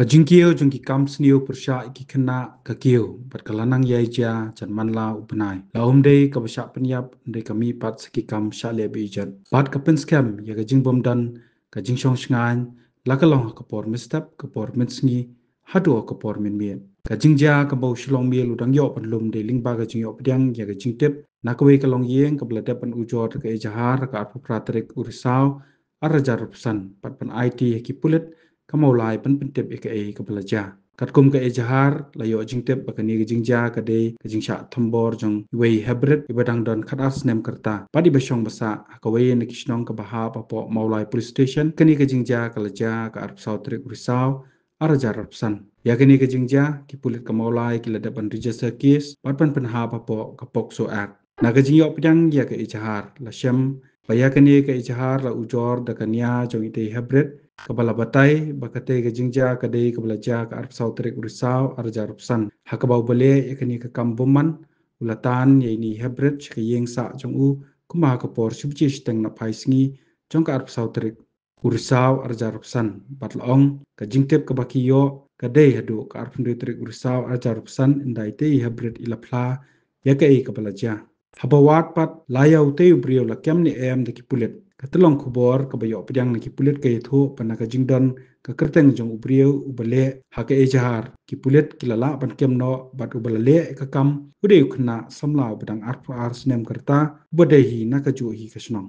Kajingkio jungki kam snio persya iki kena kakio bat kalanang yaija jan manla ubenai. La umde ka basya penyap de kami pat seki kam syale bijat. Bat kapen skam ya kajing bomdan kajing syong shngan la kalong kapor mistap kapor mitsngi hado kapor min mien. Kajing ja ka bau shlong miel udang yo panlum de lingba kajing yo pedang ya kajing tip nakwe kalong yeng ka blada pan ujor ka ejahar ka arpu pratrik urisau arajar pesan pat pan IT ki pulit kamaulai pentip eke kebelajar. Katkum ke ejahar layo jingtip bakani jingja kade jingsa thambor jong wei hybrid ibadang don khadas nem kerta padi basyong basa hakawei nekisnong ke baha papo maulai police station kani jingja kalaja ka arp sautrik risau arajar arpsan ya kani jingja ki pulit kamaulai ki ladapan register case patpan penha papo kapok so act naga jingyo pedang ya ke ejahar la syam bayakani ke ejahar la ujor dakania jong ite hybrid Kepala batai bakate ke jingja kadai kebelajar ke arp sautrik urisau arja rupsan hakabau bale yakni ke kambuman ulatan yaini hybrid ke yeng sa jong u kuma kapor subji steng na paisingi jong ke arp sautrik urisau arja rupsan batlaong ke jingtip ke bakiyo kadai hadu ke arp sautrik urisau arja rupsan indai te hybrid ilapla yakai ke belajar habawat pat layau te ubrio la kemni em de kipulet Katelong kubor kabayo pedang na kipulit kay itho panaka jingdon kakerteng jong ubrio ubale hake ejahar kipulit kilala pan kemno bat ubalale kakam ude ukna samla bedang arpu arsnem kerta ubadehi nakajuhi kasnong.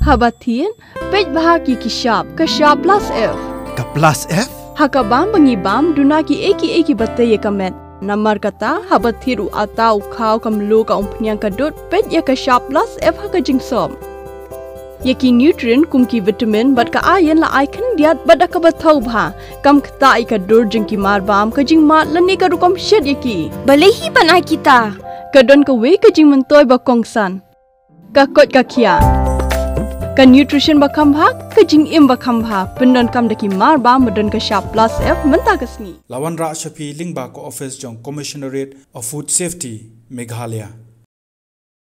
Habatin pej bahagi kishab kashab plus F Ka plus F? Hakabam bangibam dunaki eki batay kamet Namar kata habat thiru atau kau kamlu ka umpnyang kadut pet ya ka sharp plus F ka jingsom. Yaki nutrient kumki vitamin bat ka ayan la icon diat bat ka bathau bha kam kata ai ka dur jingki mar bam ka jing mat lani ka rukom shed yaki. Balehi panai kita. Ka don ka we ka jing mentoy ba kongsan. Ka kot ka kia. Ka nutrition ba kambha ka jing im ba kambha pendon kam daki mar bam medon ka sharp plus F menta kasni. Lawan Ra Shafi lingba ko office jong Commissionerate of Food Safety Meghalaya